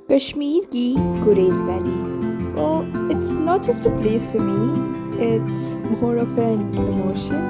Kashmir ki Gurez Valley. Well, it's not just a place for me, it's more of an emotion.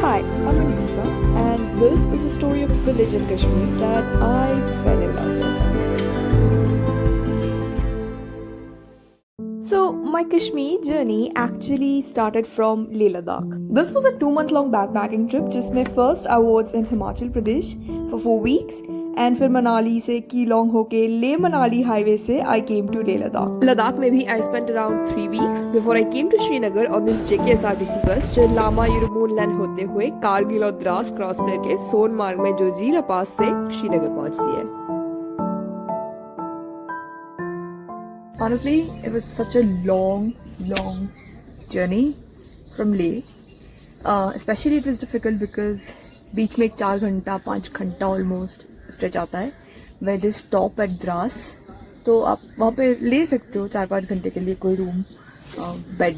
Hi, I'm Manidipa, and this is a story of a village in Kashmir that I fell in love with. So, my Kashmir journey actually started from Leh Ladakh. This was a 2-month-long backpacking trip. जिसमें first I was in Himachal Pradesh for 4 weeks. And फिर मनाली से कीलोंग होके ले Manali highway से आई came to ले लद्दाख लद्दाख में भी I spent around 3 weeks before I came to Srinagar on this JKSRTC bus जो लामा युरमून लैंड होते हुए कारगिल और द्रास क्रॉस करके सोनमार्ग में जो जीरा पास से श्रीनगर पहुंचती है. Honestly, it was such a long journey from Leh. Especially it was difficult because बीच में 4 घंटा 5 घंटा ऑलमोस्ट स्ट्रेच आता है where they stop at Dras. तो आप वहाँ पे ले सकते हो 4-5 घंटे के लिए कोई रूम बेड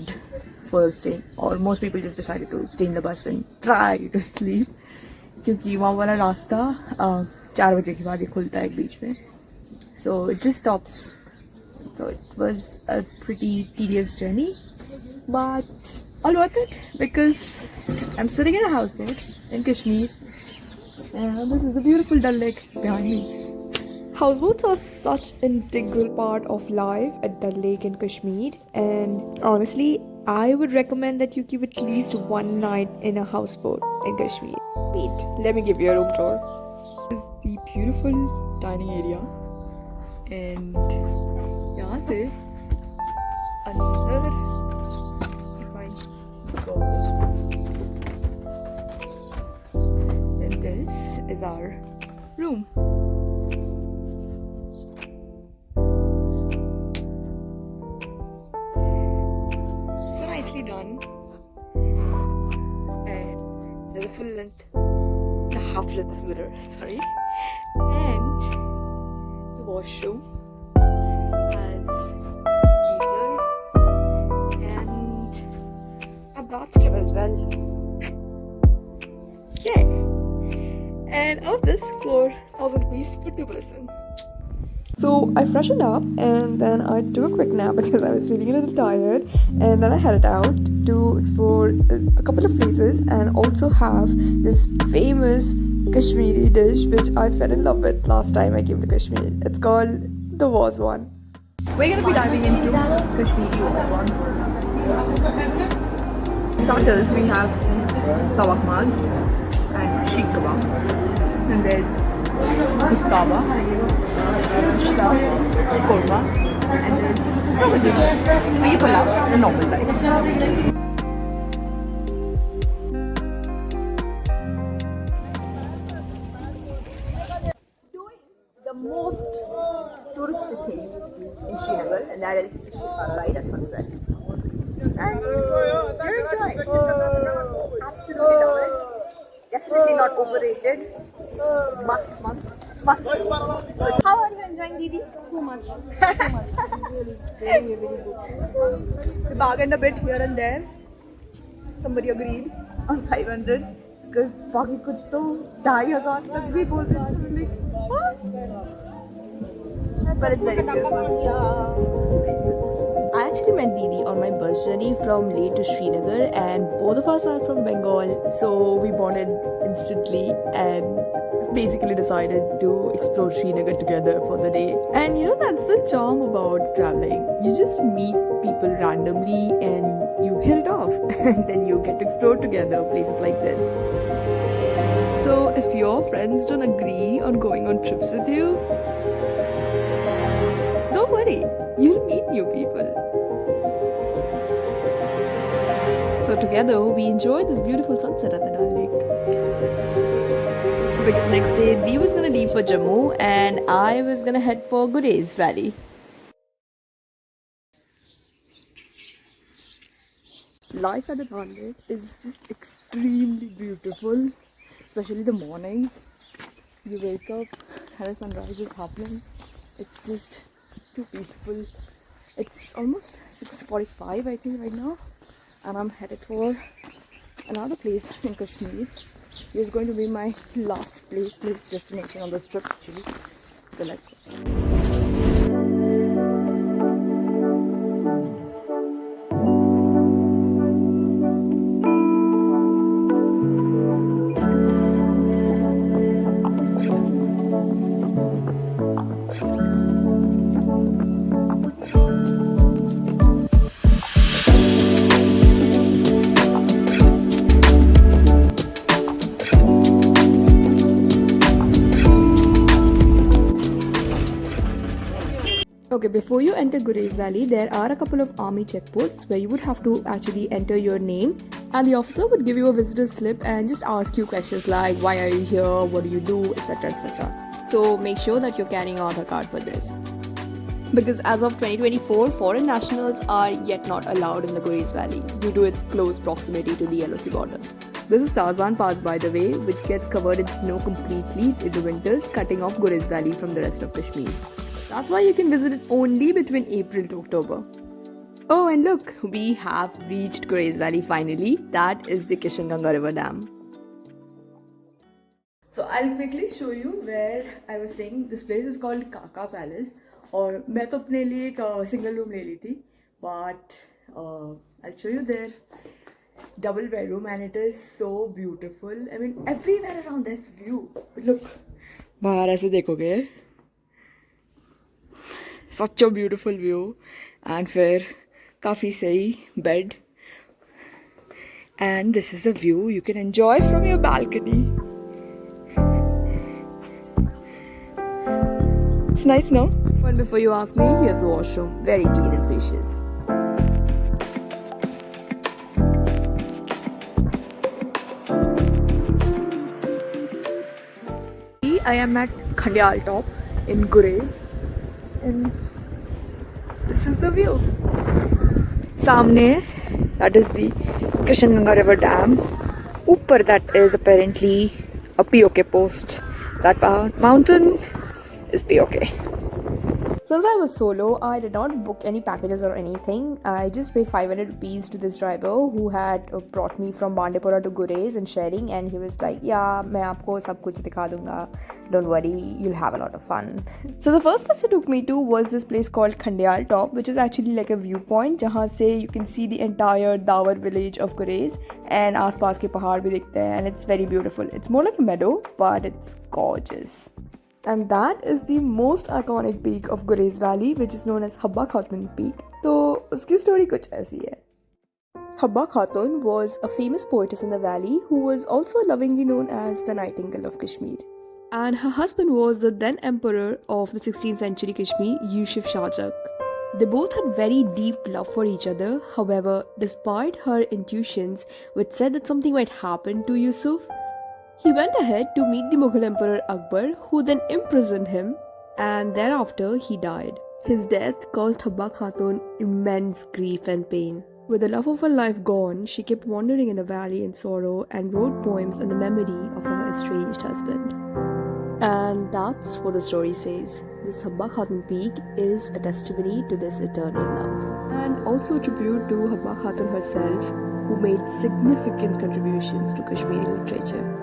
फॉर स्टे और most people just decided to stay in the bus and try to sleep क्योंकि वहाँ वाला रास्ता 4 बजे के बाद ही खुलता है बीच में. So it just stops. So it was a pretty tedious journey, but all worth it because I'm sitting in a houseboat in Kashmir and this is a beautiful Dal Lake behind me. Houseboats are such an integral part of life at Dal Lake in Kashmir, and honestly I would recommend that you give at least one night in a houseboat in Kashmir. Wait, let me give you a room tour. This is the beautiful dining area and यहाँ से अंदर if I go then this is our room. So nicely done and there's a full length a half length mirror sorry and the washroom bathtub as well. Yeah. And of this for 1,000 rupees for 2 person. So I freshened up and then I took a quick nap because I was feeling a little tired, and then I headed out to explore a couple of places and also have this famous Kashmiri dish which I fell in love with last time I came to Kashmir. It's called the Wazwan. We're going to be diving into Kashmiri Wazwan. Starters, we have tawak mas and sheikh kebab, and there's gustava, korma, and there's veg pulao, the normal rice. Doing the most touristic thing in Srinagar, and that is Sheikpora ride at sunset. And you're enjoying. Absolutely love it. Definitely not overrated. Must. How are you enjoying, Didi? Too much. Very good. We bargained a bit here and there. Somebody agreed on 500 because बाकी कुछ तो 2,500 तक भी बोल रहा है. But it's very beautiful. I actually met Didi on my bus journey from Leh to Srinagar, and both of us are from Bengal, so we bonded instantly and basically decided to explore Srinagar together for the day. And you know, that's the charm about traveling. You just meet people randomly and you hit it off and then you get to explore together places like this. So if your friends don't agree on going on trips with you, don't worry, you'll meet new people. So together we enjoyed this beautiful sunset at the Dal Lake. Because next day Dee was gonna leave for Jammu and I was gonna head for Gurez Valley. Life at the Dal Lake is just extremely beautiful, especially the mornings. You wake up and a sunrise is happening. It's just too peaceful. It's almost 6:45 I think right now, and I'm headed for another place in Kashmir. It's going to be my last place destination on this trip actually. So let's go. Okay, before you enter Gurez Valley, there are a couple of army checkposts where you would have to actually enter your name, and the officer would give you a visitor's slip and just ask you questions like why are you here, what do you do, etc, etc. So make sure that you're carrying an Aadhaar card for this. Because as of 2024, foreign nationals are yet not allowed in the Gurez Valley due to its close proximity to the LOC border. This is Tarzan Pass, by the way, which gets covered in snow completely in the winters, cutting off Gurez Valley from the rest of Kashmir. That's why you can visit it only between April to October. Oh, and look, we have reached Gurez Valley finally. That is the Kishanganga River Dam. So I'll quickly show you where I was staying. This place is called Kaka Palace. और मैं तो अपने लिए एक single room ले ली थी, but I'll show you there. Double bedroom, and it is so beautiful. I mean, everywhere around this view. Look, बाहर ऐसे देखोगे. Such a beautiful view, and फिर काफी सही bed, and this is a view you can enjoy from your balcony. It's nice, no? But before you ask me, here's the washroom. Very clean and spacious. I am at Khandyal top in Gurez, and this is the view. Samne, that is the Kishanganga River Dam. Upar, that is apparently a POK post. That mountain is POK. Since I was solo, I did not book any packages or anything. I just paid 500 rupees to this driver who had brought me from Manidipa to Gurez and sharing, and he was like, yeah, मैं आपको सब कुछ दिखा दूंगा. Don't worry, you'll have a lot of fun. So the first place he took me to was this place called Khandyal Top, which is actually like a viewpoint जहाँ से you can see the entire Dawar village of Gurez, and आसपास के पहाड़ भी दिखते हैं, and it's very beautiful. It's more like a meadow, but it's gorgeous. And that is the most iconic peak of Gurez Valley, which is known as Habba Khatoon Peak. तो उसकी story कुछ ऐसी है. Habba Khatoon was a famous poetess in the valley who was also lovingly known as the Nightingale of Kashmir. And her husband was the then emperor of the 16th century Kashmir, Yusuf Shah Chak. They both had very deep love for each other. However, despite her intuitions, which said that something might happen to Yusuf, he went ahead to meet the Mughal Emperor Akbar, who then imprisoned him, and thereafter he died. His death caused Habba Khatoon immense grief and pain. With the love of her life gone, she kept wandering in the valley in sorrow and wrote poems in the memory of her estranged husband. And that's what the story says. This Habba Khatoon Peak is a testimony to this eternal love. And also a tribute to Habba Khatoon herself, who made significant contributions to Kashmiri literature.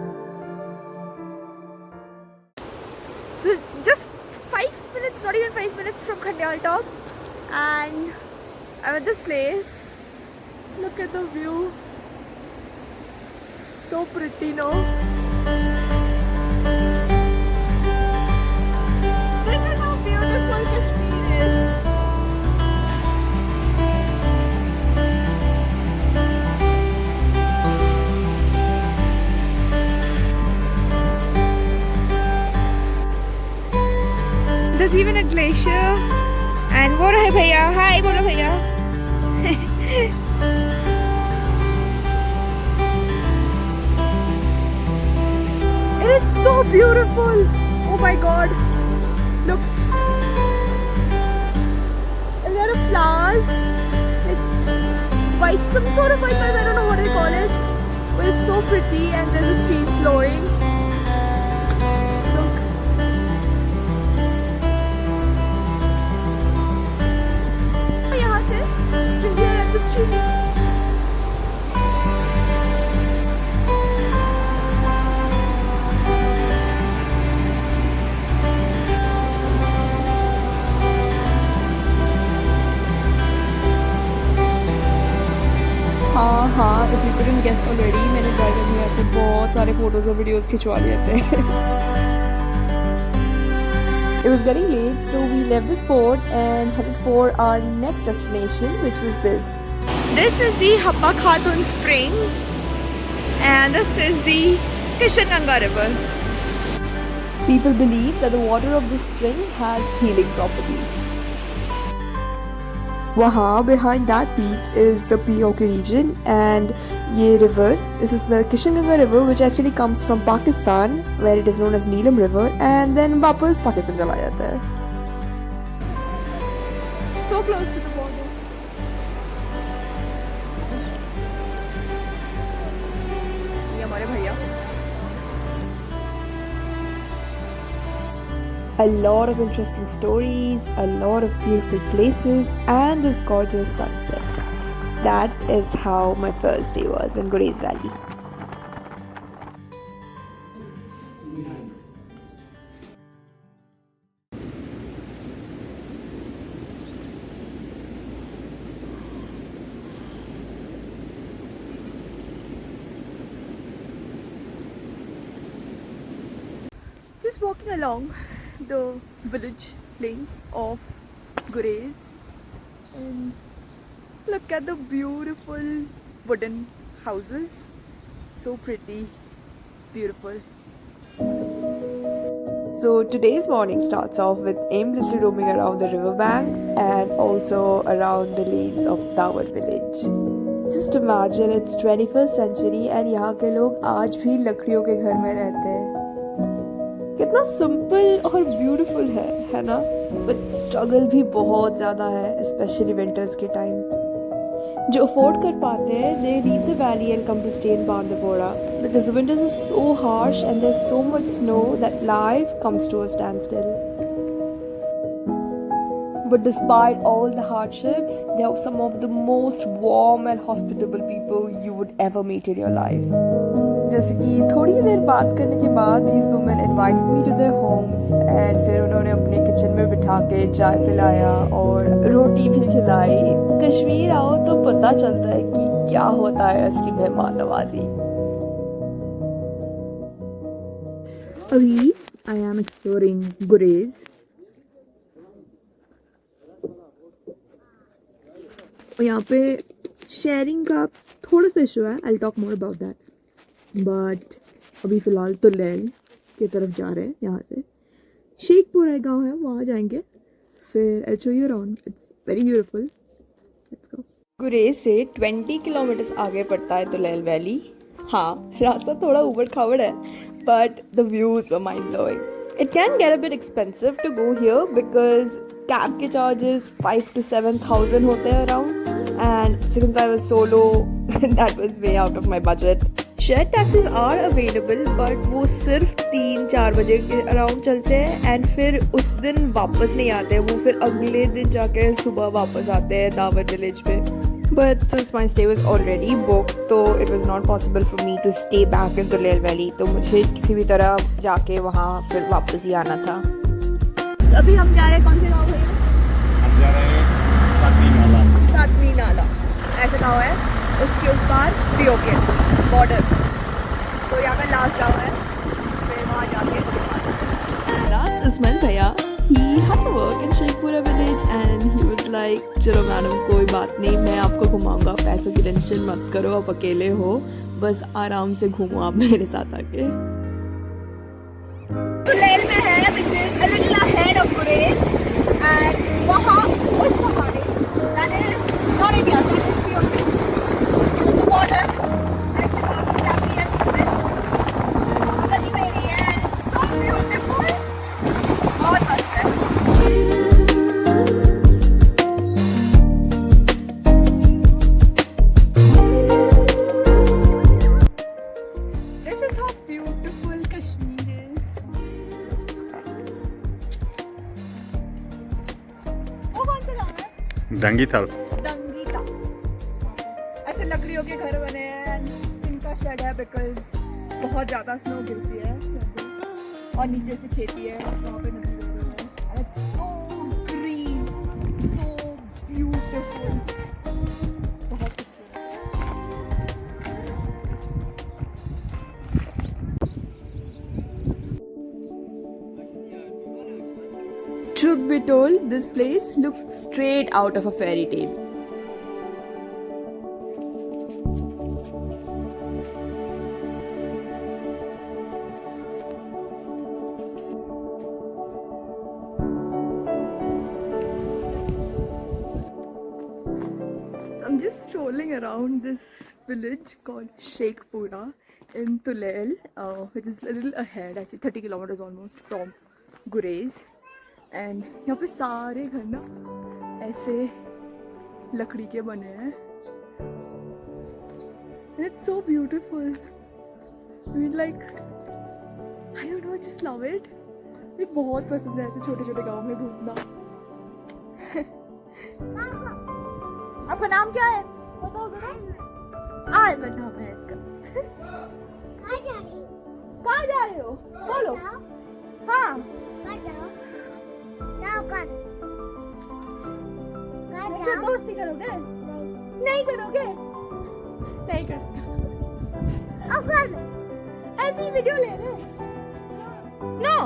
So just 5 minutes, not even 5 minutes from Khandyal top, and I'm at this place. Look at the view. So pretty, no? This is how beautiful Kashmir is. There's even a glacier, and wo rahe bhaiya, hi bolo bhaiya. It is so beautiful. Oh my god, look, and there are flowers, like white, some sort of white flowers, I don't know what they call it, but it's so pretty, and there's a stream flowing. Look. if you couldn't guess already, मैंने driver भैया से बहुत सारे photos और videos खिंचवा लिए थे. It was getting late, so we left the spot and headed for our next destination, which was this. This is the Habba Khatoon spring, and this is the Kishanganga River. People believe that the water of this spring has healing properties. Wahan behind that peak is the POK region, and ये river, this is the Kishanganga River, which actually comes from Pakistan, where it is known as Neelam River, and then वापस पाकिस्तान चला जाता है. So close to the border. ये हमारे भैया. A lot of interesting stories, a lot of beautiful places, and this gorgeous sunset. That is how my first day was in Gurez Valley. Just walking along the village lanes of Gurez, and look at the beautiful wooden houses. So pretty, it's beautiful. So today's morning starts off with aimlessly roaming around the riverbank and also around the lanes of Dawar village. Just imagine it's 21st century and यहाँ के लोग आज भी लकड़ियों के घर में रहते हैं. कितना सिंपल और ब्यूटीफुल है ना? बट स्ट्रगल भी बहुत ज़्यादा है, स्पेशली विंटर्स के टाइम. जो अफोर्ड कर पाते हैं, they leave the valley and come to stay in Bandipora. Because the winters are so harsh and there's so much snow that life comes to a standstill. But despite all the hardships, they are some of the most warm and hospitable people you would ever meet in your life. जैसे कि थोड़ी देर बात करने के बाद these women invited me to their homes, and फिर उन्होंने अपने किचन में बिठा के चाय पिलाया और रोटी भी खिलाई. कश्मीर आओ तो पता चलता है कि क्या होता है असली मेहमान नवाजी. अभी I am exploring Gurez. और यहाँ पे शेयरिंग का थोड़ा सा इशू है. I'll talk more about that. But अभी फ़िलहाल तुलैल की तरफ जा रहे हैं. यहाँ से शेखपुरा गांव है, वहाँ जाएंगे. फिर I'll show you around. It's very beautiful. Let's go. गुरेज से 20 किलोमीटर्स आगे पड़ता है तुलैल वैली. हाँ, रास्ता थोड़ा ऊबड़ खाबड़ है, but the views were mind blowing. It can get a bit expensive to go here because cab के charges 5 to 7,000 होते हैं around, and since I was solo, that was way out of my budget. Share taxis are available, but वो सिर्फ 3-4 बजे के around चलते हैं and फिर उस दिन वापस नहीं आते. वो फिर अगले दिन जाके सुबह वापस आते हैं दावर विलेज पे. But since my stay was already book, तो it was not possible for me to stay back in Tulail valley. तो मुझे किसी भी तरह जाके वहाँ फिर वापस ही आना था. अभी हम जा रहे हैं कौन से गाँव भैया? हम जा रहे हैं सातवीं नाला. ऐसा गाँव है, उसके उस पार पीओके बॉर्डर. तो यहाँ का लास्ट गाँव है. फिर वहाँ जाके that's Ismail भैया. He had to work in Sheikpora village and he was like, चलो मैडम कोई बात नहीं, मैं आपको घुमाऊंगा, पैसों की टेंशन मत करो, आप अकेले हो, बस आराम से घूमो आप मेरे साथ आके. तुलैल में है, which is a little ahead of Gurez, and वहाँ उस पहाड़ी, that is not India, that is beyond the border. दंगी था. ऐसे लकड़ियों के घर बने हैं. इनका शेड है बिकॉज बहुत ज़्यादा स्नो गिरती है और नीचे से खेती है. वहाँ पे नदी है. सो ग्रीन, सो ब्यूटीफुल, बहुत खूबसूरत. Truth be told, this place looks straight out of a fairy tale. I'm just strolling around this village called Sheikpora in Tulail, which is a little ahead, actually 30 kilometers almost from Gurez. And यहाँ पे सारे घर ना ऐसे लकड़ी के बने हैं. And it's so beautiful. I mean, like, I don't know, I just love it. मुझे बहुत पसंद है ऐसे छोटे छोटे गाँव में घूमना. आपका नाम क्या है? बताओ जरा. आयमन नाम है इसका. कहाँ जा रहे हो? बोलो. हाँ. ऐसे दोस्ती करोगे? नहीं करोगे? नहीं करोगे. ऐसी ही वीडियो ले रहे. No.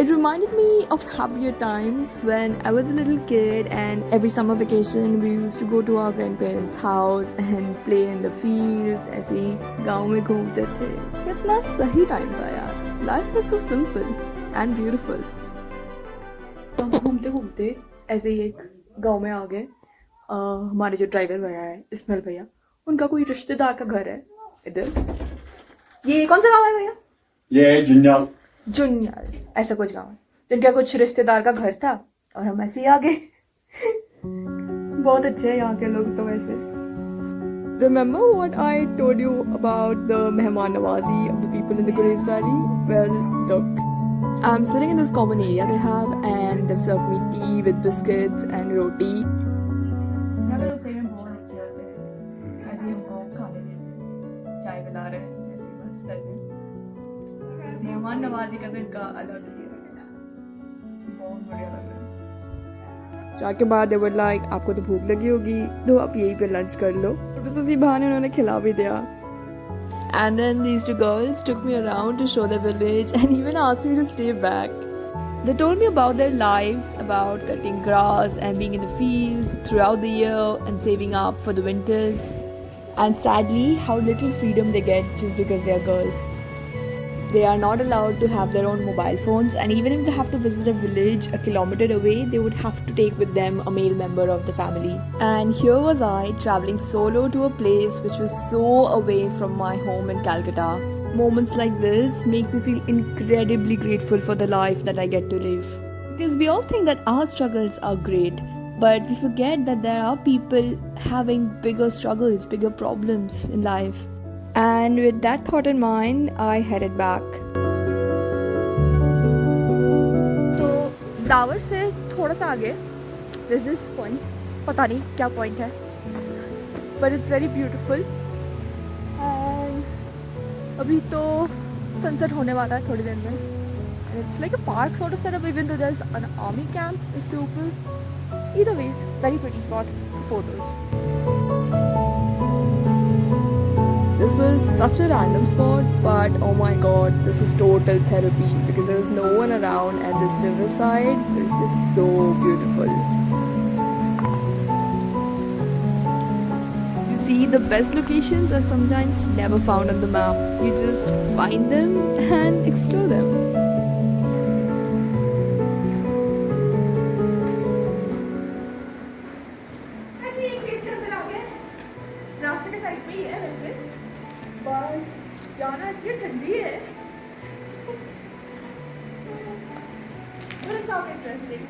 It reminded me of happier times when I was a little kid and every summer vacation we used to go to our grandparents' house and play in the fields. ऐसे ही गाँव में घूमते थे. कितना सही time था यार. Life was so simple and beautiful. हम घूमते घूमते ऐसे ही एक गाँव में आ गए. हमारे जो ड्राइवर भैया है इस्माइल भैया, उनका कोई रिश्तेदार का घर है इधर. ये कौन सा गाँव है भैया? ये जुन्याल ऐसा कुछ गाँव है. जिनका कुछ रिश्तेदार का घर था और हम ऐसे ही आ गए. बहुत अच्छे हैं यहाँ के लोग तो वैसे. Remember what I told you about the mehman nawazi of the people in the Gurez Valley? Well, look, I'm sitting in this common area they have and they've served me tea with biscuits and roti. यहाँ पे लोग सही में बहुत अच्छे होते हैं. ऐसे ही हमको खाने देते हैं, चाय पिला रहे हैं, ऐसे ही बस ऐसे. मेहमान नवाजी का तो इनका अलग ही है. बहुत बढ़िया लग रहा है. चाय के बाद they were like, आपको तो भूख लगी होगी तो आप यहीं पे लंच कर लो. बस उसी बहाने उन्होंने खिला भी दिया. And then these two girls took me around to show the village and even asked me to stay back. They told me about their lives, about cutting grass and being in the fields throughout the year and saving up for the winters. And sadly, how little freedom they get just because they are girls. They are not allowed to have their own mobile phones, and even if they have to visit a village a kilometer away, they would have to take with them a male member of the family. And here was I, traveling solo to a place which was so away from my home in Calcutta. Moments like this make me feel incredibly grateful for the life that I get to live. Because we all think that our struggles are great, but we forget that there are people having bigger struggles, bigger problems in life. And with that thought in mind, I headed back. तो tower से थोड़ा सा आगे there's this point. पता नहीं क्या point है, but it's very beautiful. And अभी तो sunset होने वाला है थोड़ी देर में. And it's like a park sort of setup, even though there's an army camp इसके ऊपर. Either ways, very pretty spot for photos. This was such a random spot, but oh my god, this was total therapy because there was no one around and this riverside was just so beautiful. You see, the best locations are sometimes never found on the map. You just find them and explore them. जाना इतनी ठंडी है. But it's not interesting.